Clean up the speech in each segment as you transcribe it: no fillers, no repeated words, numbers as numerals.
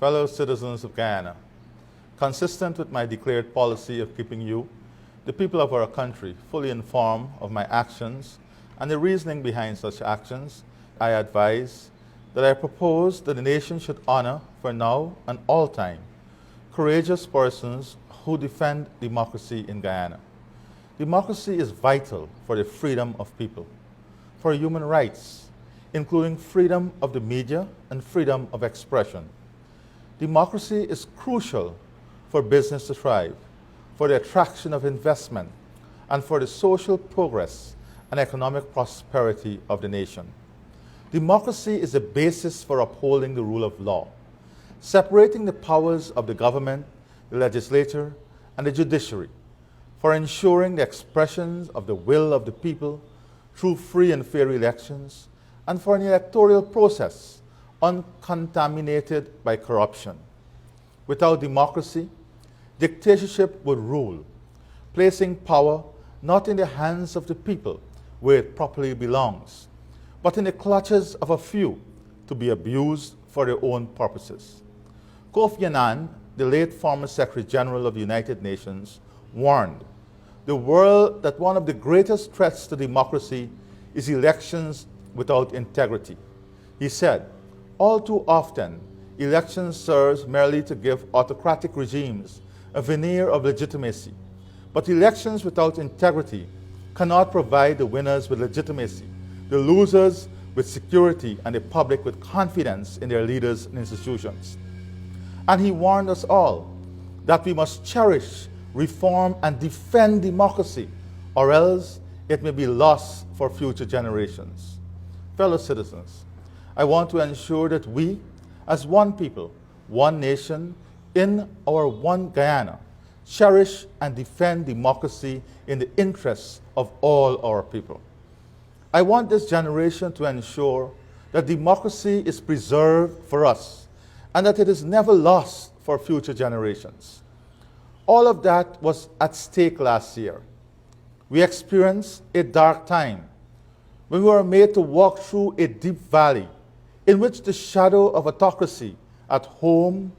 fellow citizens of Guyana, consistent with my declared policy of keeping you, the people of our country, fully informed of my actions and the reasoning behind such actions, I advise that I propose that the nation should honor, for now and all time, courageous persons who defend democracy in Guyana. Democracy is vital for the freedom of people, for human rights, including freedom of the media and freedom of expression. Democracy is crucial for business to thrive, for the attraction of investment, and for the social progress and economic prosperity of the nation. Democracy is the basis for upholding the rule of law, separating the powers of the government, the legislature, and the judiciary, for ensuring the expressions of the will of the people through free and fair elections, and for an electoral process uncontaminated by corruption. Without democracy, dictatorship would rule, placing power not in the hands of the people where it properly belongs, but in the clutches of a few to be abused for their own purposes. Kofi Annan, the late former Secretary General of the United Nations, warned the world that one of the greatest threats to democracy is elections without integrity. He said, all too often, elections serve merely to give autocratic regimes a veneer of legitimacy, but elections without integrity cannot provide the winners with legitimacy, the losers with security, and the public with confidence in their leaders and institutions. And he warned us all that we must cherish, reform, and defend democracy, or else it may be lost for future generations. Fellow citizens, I want to ensure that we, as one people, one nation, in our one Guyana, cherish and defend democracy in the interests of all our people. I want this generation to ensure that democracy is preserved for us and that it is never lost for future generations. All of that was at stake last year. We experienced a dark time when we were made to walk through a deep valley in which the shadow of autocracy at home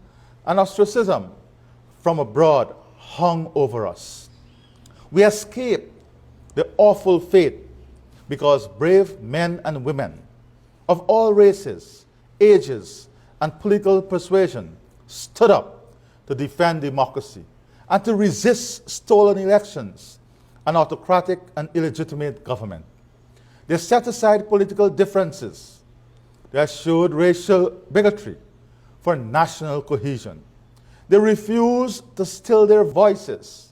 and ostracism from abroad hung over us. We escaped the awful fate because brave men and women of all races, ages, and political persuasion stood up to defend democracy and to resist stolen elections and autocratic and illegitimate government. They set aside political differences. They eschewed racial bigotry for national cohesion. They refused to still their voices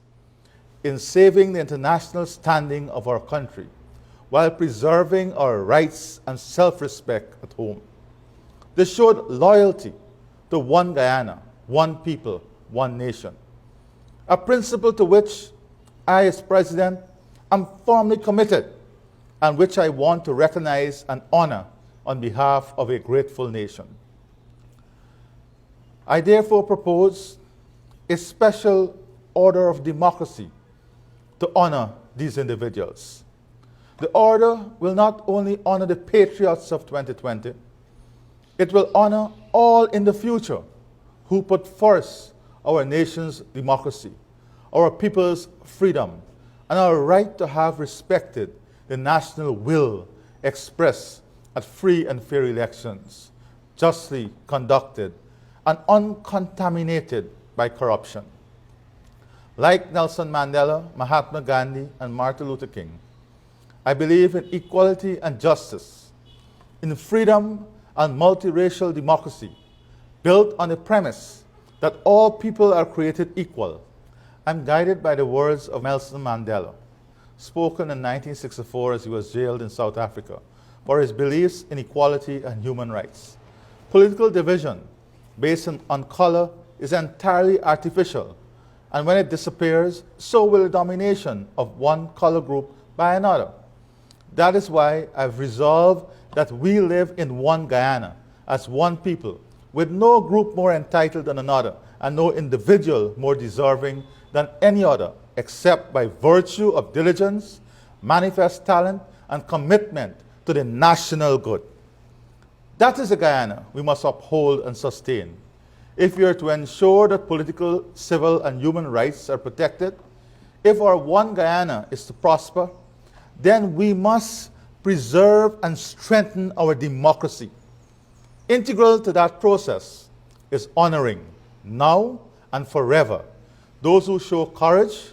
in saving the international standing of our country while preserving our rights and self-respect at home. They showed loyalty to one Guyana, one people, one nation, a principle to which I, as President, am firmly committed and which I want to recognize and honor on behalf of a grateful nation. I therefore propose a special order of democracy to honor these individuals. The order will not only honor the patriots of 2020, it will honor all in the future who put first our nation's democracy, our people's freedom, and our right to have respected the national will expressed at free and fair elections, justly conducted and uncontaminated by corruption. Like Nelson Mandela, Mahatma Gandhi, and Martin Luther King, I believe in equality and justice, in freedom and multiracial democracy, built on the premise that all people are created equal. I'm guided by the words of Nelson Mandela, spoken in 1964 as he was jailed in South Africa, for his beliefs in equality and human rights. Political division based on color is entirely artificial, and when it disappears, so will the domination of one color group by another. That is why I've resolved that we live in one Guyana, as one people, with no group more entitled than another, and no individual more deserving than any other, except by virtue of diligence, manifest talent, and commitment to the national good. That is a Guyana we must uphold and sustain. if we are to ensure that political, civil, and human rights are protected, if our one Guyana is to prosper, then we must preserve and strengthen our democracy. Integral to that process is honoring, now and forever, those who show courage,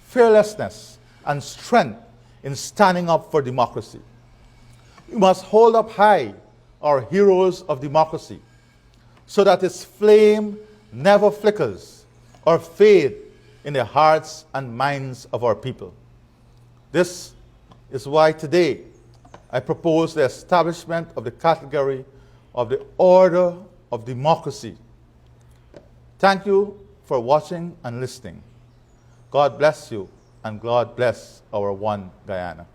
fearlessness, and strength in standing up for democracy. We must hold up high our heroes of democracy so that its flame never flickers or fades in the hearts and minds of our people. This is why today I propose the establishment of the category of the Order of Democracy. Thank you for watching and listening. God bless you, and God bless our one Guyana.